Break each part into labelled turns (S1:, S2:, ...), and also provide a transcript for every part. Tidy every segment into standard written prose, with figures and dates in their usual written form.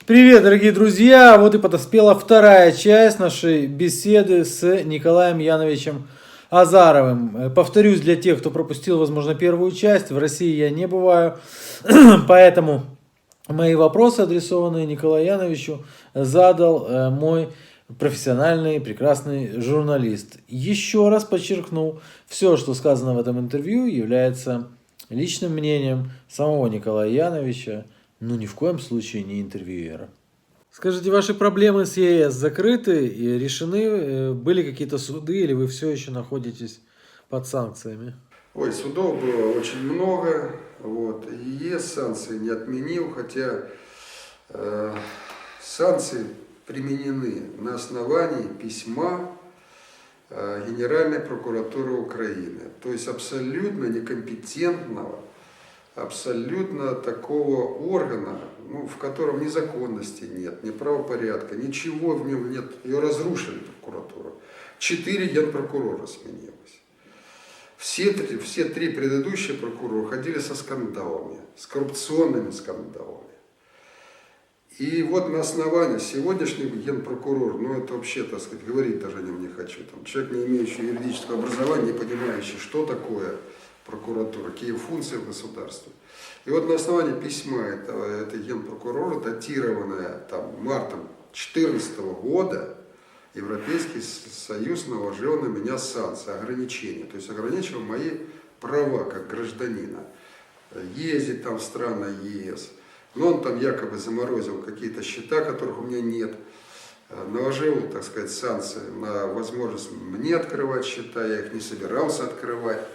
S1: Привет, дорогие друзья! Вот и подоспела вторая часть нашей беседы с Николаем Яновичем Азаровым. Повторюсь, для тех, кто пропустил, возможно, первую часть, в России я не бываю, поэтому мои вопросы, адресованные Николаю Яновичу, задал мой профессиональный, прекрасный журналист. Еще раз подчеркну, все, что сказано в этом интервью, является личным мнением самого Николая Яновича, но ни в коем случае не интервьюера. Скажите, ваши проблемы с ЕС закрыты и решены? Были какие-то суды или вы все еще находитесь под санкциями?
S2: Ой, судов было очень много, вот, и ЕС санкции не отменил, хотя санкции применены на основании письма Генеральной прокуратуры Украины, то есть абсолютно некомпетентного, абсолютно такого органа, в котором ни законности нет, ни правопорядка, ничего в нем нет. Ее разрушили прокуратуру. 4 генпрокурора сменилось. Все три предыдущие прокурора ходили со скандалами, с коррупционными скандалами. И вот на основании сегодняшнего генпрокурора, это вообще, так сказать, говорить даже о нем не хочу. Там, человек, не имеющий юридического образования, не понимающий, что такое прокуратура, какие функции в государстве. И вот на основании письма этой генпрокурора, датированное мартом 2014 года, Европейский Союз наложил на меня санкции, ограничения. То есть ограничивал мои права как гражданина. Ездить в страны ЕС. Но он там якобы заморозил какие-то счета, которых у меня нет. Наложил, так сказать, санкции на возможность мне открывать счета, я их не собирался открывать.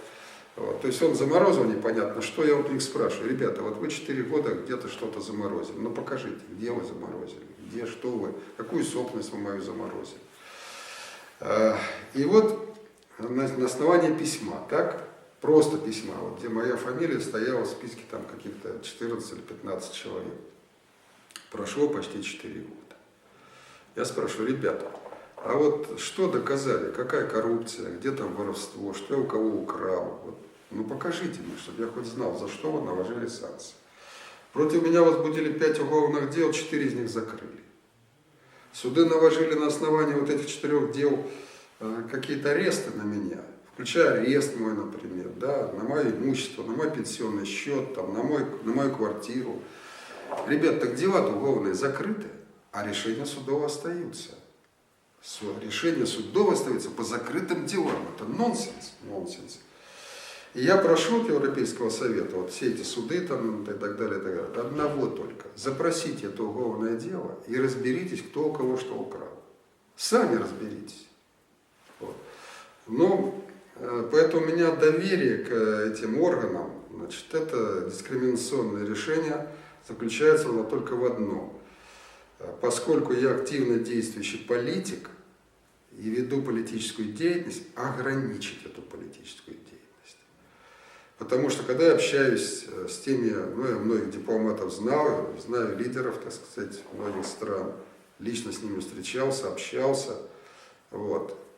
S2: Вот. То есть он заморозил непонятно что, я у них спрашиваю: ребята, вот вы 4 года где-то что-то заморозили, покажите, где вы заморозили, где, что вы, какую собственность вы мою заморозили. И вот на основании письма, просто письма, где моя фамилия стояла в списке каких-то 14 или 15 человек, прошло почти 4 года. Я спрашиваю: ребята, а вот что доказали, какая коррупция, где там воровство, что я у кого украл? Покажите мне, чтобы я хоть знал, за что вы наложили санкции. Против меня возбудили 5 уголовных дел, 4 из них закрыли. Суды наложили на основании вот этих 4 дел какие-то аресты на меня, включая арест мой, например, на мое имущество, на мой пенсионный счет, на мою квартиру. Ребят, так дела-то уголовные закрыты, а решения судов остаются. Решение судов остается по закрытым делам. Это нонсенс. И я прошу от Европейского совета, все эти суды и так далее, одного только: запросите это уголовное дело и разберитесь, кто у кого что украл. Сами разберитесь. Поэтому у меня доверие к этим органам, это дискриминационное решение заключается только в одном. Поскольку я активно действующий политик и веду политическую деятельность, ограничить эту политическую деятельность. Потому что когда я общаюсь с теми, я многих дипломатов знаю лидеров, так сказать, многих стран, лично с ними встречался, общался.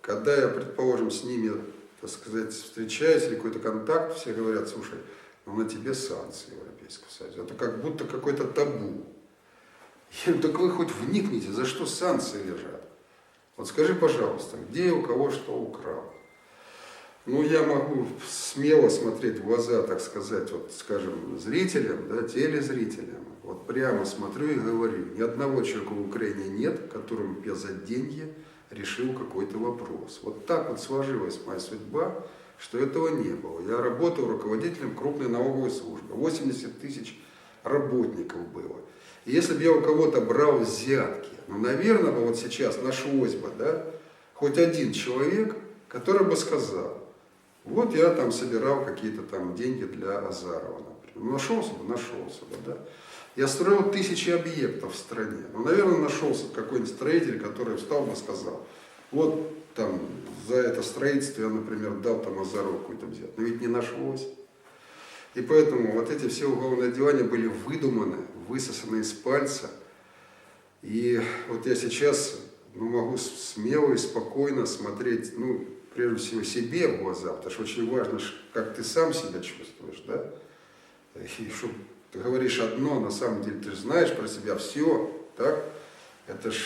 S2: Когда я, предположим, с ними, так сказать, встречаюсь или какой-то контакт, все говорят: слушай, на тебе санкции Европейского Союза. Это как будто какой-то табу. Я говорю: так вы хоть вникните, за что санкции лежат? Скажи, пожалуйста, где и у кого что украл? Я могу смело смотреть в глаза, так сказать, скажем, зрителям, телезрителям. Прямо смотрю и говорю: ни одного человека в Украине нет, которому я за деньги решил какой-то вопрос. Так сложилась моя судьба, что этого не было. Я работал руководителем крупной налоговой службы. 80 тысяч работников было. И если бы я у кого-то брал взятки, наверное, сейчас нашлось бы, хоть один человек, который бы сказал: я собирал какие-то деньги для Азарова, например. Нашелся бы. Я строил 1000 объектов в стране. Наверное, нашелся какой-нибудь строитель, который встал бы и сказал: за это строительство я, например, дал Азарову какую-то взятку. Но ведь не нашлось. И поэтому эти все уголовные дела были выдуманы, высосаны из пальца. И я сейчас могу смело и спокойно смотреть, прежде всего себе в глаза, потому что очень важно, как ты сам себя чувствуешь, И чтобы ты говоришь одно, на самом деле ты же знаешь про себя все, так? Это ж,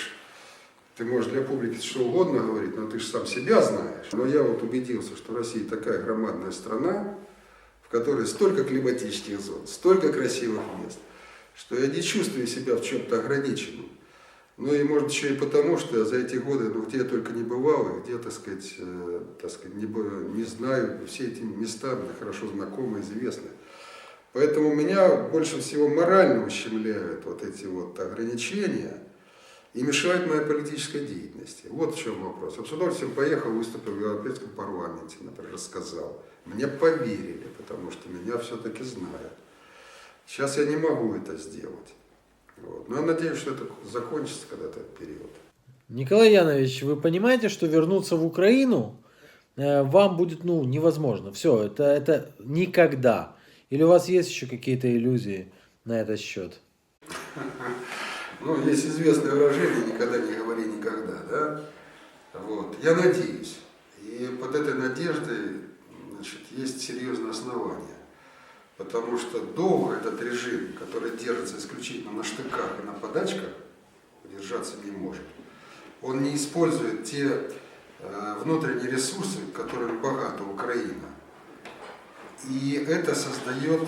S2: ты можешь для публики что угодно говорить, но ты же сам себя знаешь. Но я вот убедился, что Россия такая громадная страна, в которой столько климатических зон, столько красивых мест, что я не чувствую себя в чем-то ограниченным. Ну и может еще и потому, что я за эти годы, ну где я только не бывал, и где, так сказать, не знаю, все эти места мне хорошо знакомы, известны. Поэтому меня больше всего морально ущемляют вот эти вот ограничения и мешают моей политической деятельности. Вот в чем вопрос. Я с удовольствием поехал, выступил в Европейском парламенте, например, рассказал. Мне поверили, потому что меня все-таки знают. Сейчас я не могу это сделать. Вот. Но я надеюсь, что это закончится когда-то этот период.
S1: Николай Янович, вы понимаете, что вернуться в Украину вам будет невозможно. Все, это никогда. Или у вас есть еще какие-то иллюзии на этот счет?
S2: Ну, есть известное выражение «никогда не говори никогда», да? Вот. Я надеюсь. И под этой надеждой, значит, есть серьезное основание. Потому что долго этот режим, который держится исключительно на штыках и на подачках, удержаться не может. Он не использует те внутренние ресурсы, которыми богата Украина. И это создает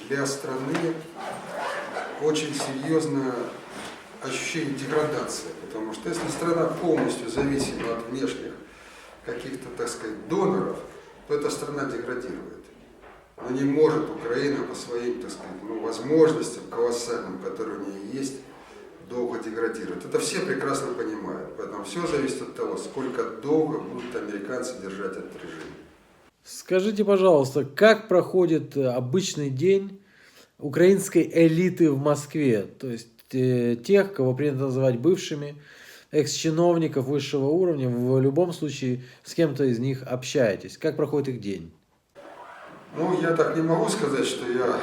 S2: для страны очень серьезное ощущение деградации. Потому что если страна полностью зависима от внешних каких-то, так сказать, доноров, то эта страна деградирует. Но не может Украина по своим, так сказать, возможностям колоссальным, которые у нее есть, долго деградировать. Это все прекрасно понимают. Поэтому все зависит от того, сколько долго будут американцы держать этот режим.
S1: Скажите, пожалуйста, как проходит обычный день украинской элиты в Москве? То есть тех, кого принято называть бывшими, экс-чиновников высшего уровня, в любом случае с кем-то из них общаетесь. Как проходит их день?
S2: Ну, я так не могу сказать, что я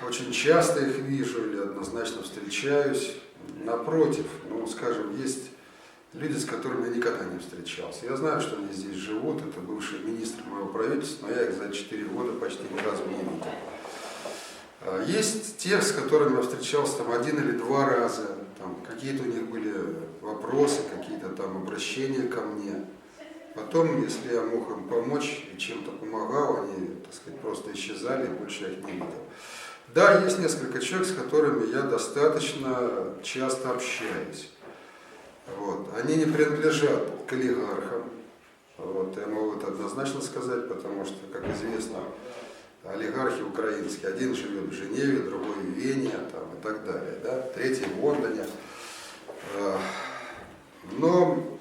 S2: очень часто их вижу или однозначно встречаюсь. Напротив, скажем, есть люди, с которыми я никогда не встречался. Я знаю, что они здесь живут, это бывшие министры моего правительства, но я их за 4 года почти ни разу не видел. Есть те, с которыми я встречался там 1 или 2 раза, там какие-то у них были вопросы, какие-то там обращения ко мне. Потом, если я мог им помочь и чем-то помогал, они, так сказать, просто исчезали, и больше я их не видел. Да, есть несколько человек, с которыми я достаточно часто общаюсь. Вот. Они не принадлежат к олигархам. Вот. Я могу это однозначно сказать, потому что, как известно, олигархи украинские, один живет в Женеве, другой в Вене там, и так далее, да? Третий в Лондоне. Но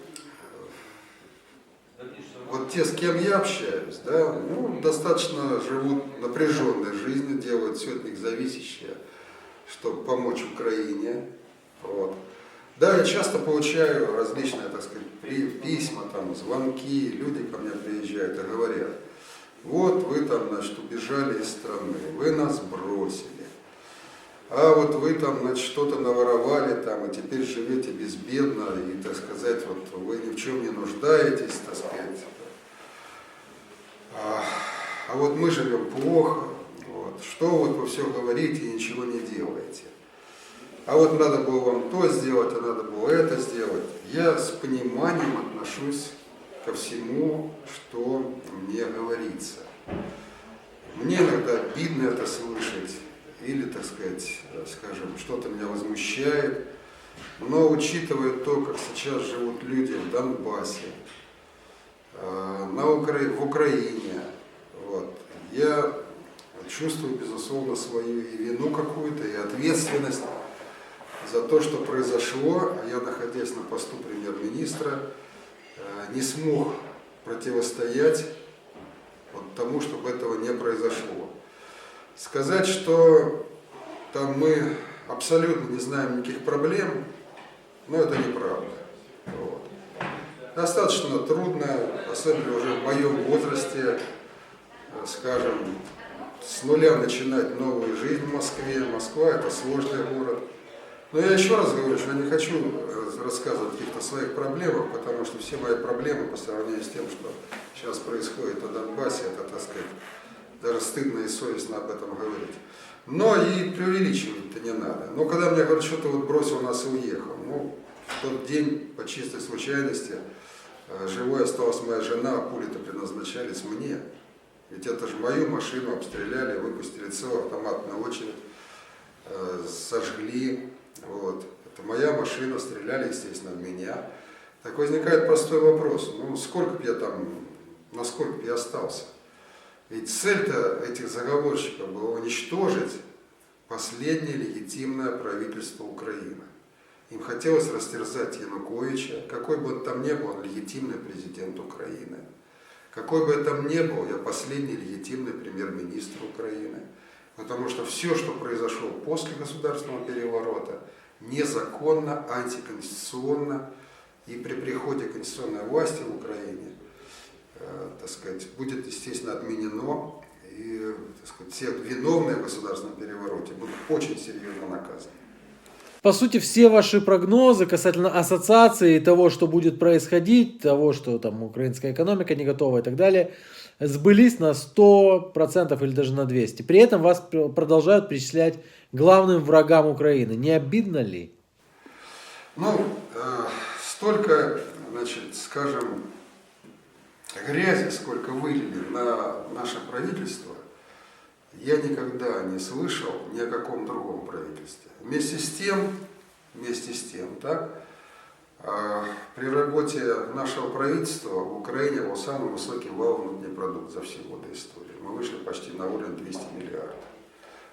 S2: вот те, с кем я общаюсь, да, достаточно живут напряженной жизнью, делают все от них зависящее, чтобы помочь Украине. Вот. Да, я часто получаю различные, так сказать, письма, там, звонки, люди ко мне приезжают и говорят: вот вы там, значит, убежали из страны, вы нас бросили, а вот вы там, значит, что-то наворовали там, и теперь живете безбедно, и, так сказать, вот вы ни в чем не нуждаетесь, так сказать. А вот мы живем плохо, вот, что вот вы все говорите и ничего не делаете. А вот надо было вам то сделать, а надо было это сделать. Я с пониманием отношусь ко всему, что мне говорится. Мне иногда обидно это слышать, или, так сказать, скажем, что-то меня возмущает. Но учитывая то, как сейчас живут люди в Донбассе, в Украине, вот, я чувствую, безусловно, свою и вину какую-то, и ответственность за то, что произошло. А я, находясь на посту премьер-министра, не смог противостоять тому, чтобы этого не произошло. Сказать, что там мы абсолютно не знаем никаких проблем, это неправда. Вот. Достаточно трудно, особенно уже в моем возрасте, скажем, с нуля начинать новую жизнь в Москве. Москва – это сложный город. Но я еще раз говорю, что я не хочу рассказывать о каких-то своих проблемах, потому что все мои проблемы по сравнению с тем, что сейчас происходит на Донбассе, это, так сказать, даже стыдно и совестно об этом говорить. Но и преувеличивать-то не надо. Но когда мне говорят, что ты вот бросил нас и уехал, ну, в тот день по чистой случайности живой осталась моя жена, а пули-то предназначались мне. Ведь это же мою машину обстреляли, выпустили целую автоматную очередь, сожгли. Вот. Это моя машина, стреляли, естественно, в меня. Так возникает простой вопрос, ну сколько б я там, насколько б я остался? Ведь цель-то этих заговорщиков была уничтожить последнее легитимное правительство Украины. Им хотелось растерзать Януковича, какой бы он там ни был, он легитимный президент Украины. Какой бы там ни был, я последний легитимный премьер-министр Украины. Потому что все, что произошло после государственного переворота, незаконно, антиконституционно, и при приходе конституционной власти в Украине, так сказать, будет, естественно, отменено, и, так сказать, все виновные в государственном перевороте будут очень серьезно наказаны.
S1: По сути, все ваши прогнозы касательно ассоциации, того, что будет происходить, того, что там украинская экономика не готова и так далее, сбылись на 100% или даже на 200%. При этом вас продолжают причислять главным врагам Украины. Не обидно ли?
S2: Ну, столько, значит, скажем, грязи, сколько вылили на наше правительство, я никогда не слышал ни о каком другом правительстве. Вместе с тем, так, при работе нашего правительства в Украине был самый высокий валовый внутренний продукт за все годы истории. Мы вышли почти на уровень 200 миллиардов.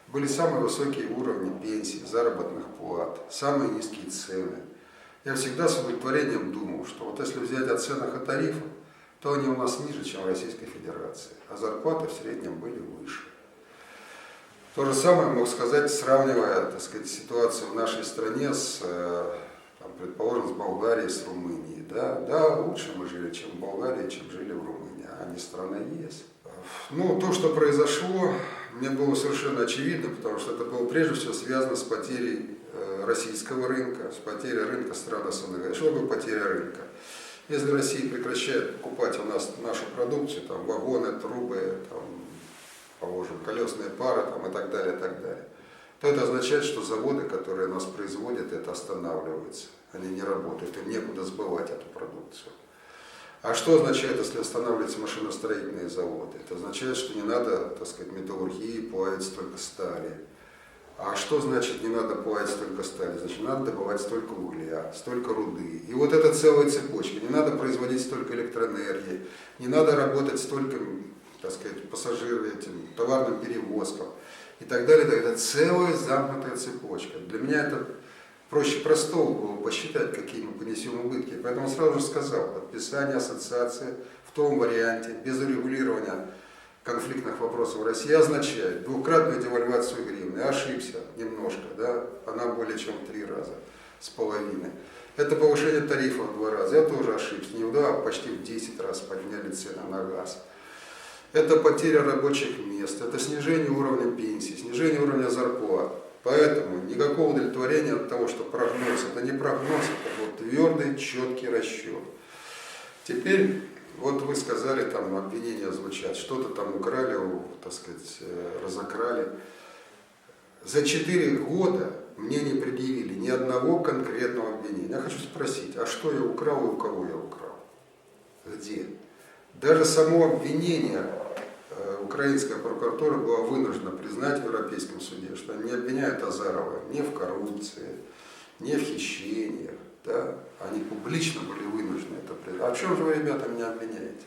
S2: Были самые высокие уровни пенсий, заработных плат, самые низкие цены. Я всегда с удовлетворением думал, что вот если взять о ценах и тарифах, то они у нас ниже, чем в Российской Федерации, а зарплаты в среднем были выше. То же самое мог сказать, сравнивая, так сказать, ситуацию в нашей стране с, там, предположим, с Болгарией, с Румынией. Да, лучше мы жили, чем в Болгарии, чем жили в Румынии, а не страна ЕС. Ну, то, что произошло, мне было совершенно очевидно, потому что это было прежде всего связано с потерей российского рынка, с потерей рынка стран СНГ. Что такое потеря рынка? Если Россия прекращает покупать у нас нашу продукцию, там, вагоны, трубы, там, положим, колесные пары там, и так далее, то это означает, что заводы, которые нас производят, это останавливаются. Они не работают, им некуда сбывать эту продукцию. А что означает, если останавливаются машиностроительные заводы? Это означает, что не надо, так сказать, металлургии плавить столько стали. А что значит не надо плавить столько стали? Значит, надо добывать столько угля, столько руды. И вот это целая цепочка. Не надо производить столько электроэнергии, не надо работать столько, так сказать, этим товарным перевозкам и так далее. Это целая замкнутая цепочка. Для меня это проще простого было посчитать, какие мы понесем убытки. Поэтому сразу же сказал, подписание ассоциации в том варианте, без урегулирования конфликтных вопросов в России, означает двукратную девальвацию гривны. Ошибся немножко, да? Она более чем в 3 раза с половиной. Это повышение тарифов в 2 раза. Я тоже ошибся. Не в 2, а почти в 10 раз подняли цены на газ. Это потеря рабочих мест, это снижение уровня пенсии, снижение уровня зарплат. Поэтому никакого удовлетворения от того, что прогноз, это не прогноз, это был твердый, четкий расчет. Теперь, вот вы сказали, там обвинения звучат, что-то там украли, так сказать, разокрали. За 4 года мне не предъявили ни одного конкретного обвинения. Я хочу спросить, а что я украл и у кого я украл? Где? Даже само обвинение украинская прокуратура была вынуждена признать в Европейском суде, что они не обвиняют Азарова ни в коррупции, ни в хищениях. Да? Они публично были вынуждены это признать. А в чем же вы, ребята, меня обвиняете?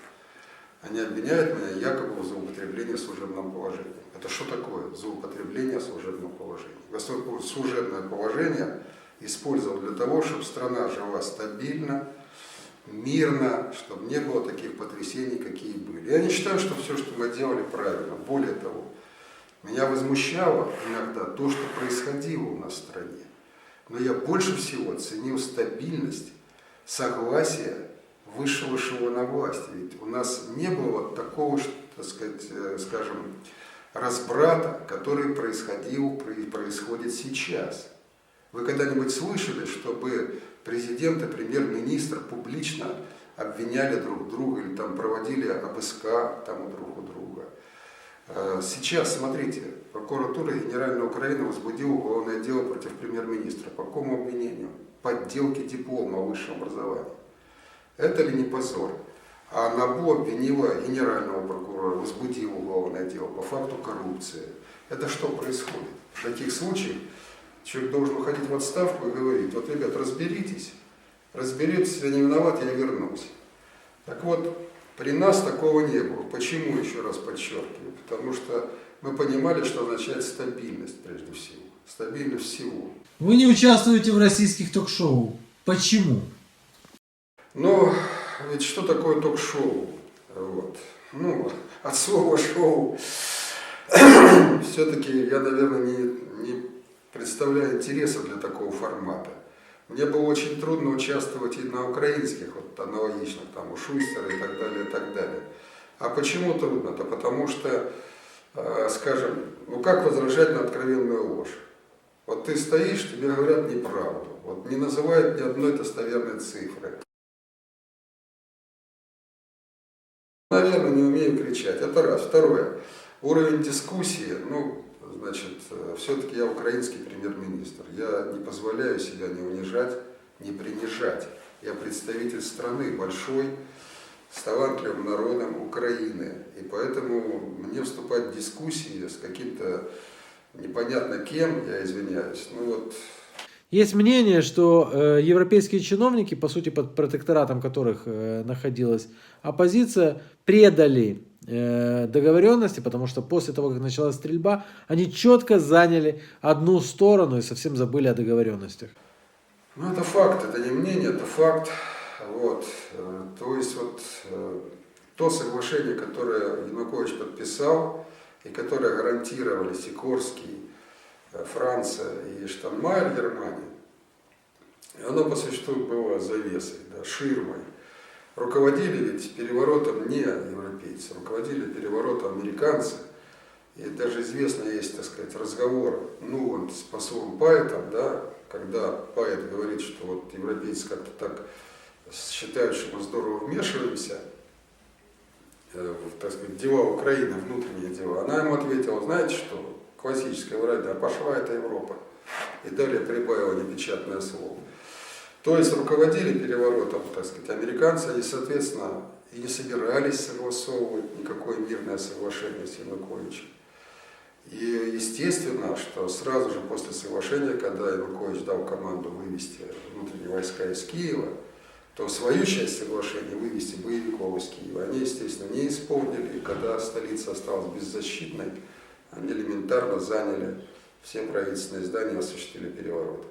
S2: Они обвиняют меня якобы в злоупотреблении служебным положением. Это что такое злоупотребление служебным положением? Господь служебное положение использовал для того, чтобы страна жила стабильно, мирно, чтобы не было таких потрясений, какие были. Я не считаю, что все, что мы делали, правильно. Более того, меня возмущало иногда то, что происходило у нас в стране. Но я больше всего ценил стабильность, согласие высшего эшелона власти. Ведь у нас не было такого, так сказать, скажем, разбрата, который происходит сейчас. Вы когда-нибудь слышали, чтобы президент и премьер-министр публично обвиняли друг друга или там проводили обыска там друг у друга? Сейчас, смотрите, прокуратура Генеральной Украины возбудила уголовное дело против премьер-министра. По какому обвинению? Подделки диплома о высшем образовании. Это ли не позор? А НАБУ обвинила генерального прокурора, возбудила уголовное дело по факту коррупции. Это что происходит? В таких случаях человек должен уходить в отставку и говорить: вот, ребят, разберитесь, я не виноват, я вернусь. Так вот, при нас такого не было. Почему, еще раз подчеркиваю? Потому что мы понимали, что означает стабильность прежде всего. Стабильность всего.
S1: Вы не участвуете в российских ток-шоу. Почему?
S2: Но ведь что такое ток-шоу? Вот. Ну, от слова шоу все-таки я, наверное, не представляю интереса для такого формата. Мне было очень трудно участвовать и на украинских, вот, аналогичных, там, у Шустера и так далее, и так далее. А почему трудно-то? Потому что, скажем, ну как возражать на откровенную ложь? Вот ты стоишь, тебе говорят неправду, вот не называют ни одной достоверной цифры. Наверное, не умею кричать, это раз. Второе, уровень дискуссии, ну, значит, все-таки я украинский премьер-министр, я не позволяю себя не унижать, не принижать. Я представитель страны большой, с талантливым народом Украины, и поэтому мне вступать в дискуссии с каким-то непонятно кем, я извиняюсь, ну вот...
S1: Есть мнение, что европейские чиновники, по сути под протекторатом которых находилась оппозиция, предали договоренности, потому что после того, как началась стрельба, они четко заняли одну сторону и совсем забыли о договоренностях.
S2: Ну это факт, это не мнение, это факт. Вот. То есть вот то соглашение, которое Янукович подписал, и которое гарантировали Сикорский, Франция и Штайнмайер Германия, оно по существу было завесой, да, ширмой. Руководили ведь переворотом не европейцы, руководили переворотом американцы. И даже известно есть, так сказать, разговор Нуланд с послом Пайетом, да, когда Пайет говорит, что вот европейцы как-то так считают, что мы здорово вмешиваемся в, так сказать, дела Украины, внутренние дела. Она ему ответила: знаете что, классическая врага, пошла эта Европа. И далее прибавила непечатное слово. То есть руководили переворотом, так сказать, американцы, и, соответственно, и не собирались согласовывать никакое мирное соглашение с Януковичем. И естественно, что сразу же после соглашения, когда Янукович дал команду вывести внутренние войска из Киева, то свою часть соглашения вывести боевиков из Киева они, естественно, не исполнили. И когда столица осталась беззащитной, они элементарно заняли все правительственные здания и осуществили переворот.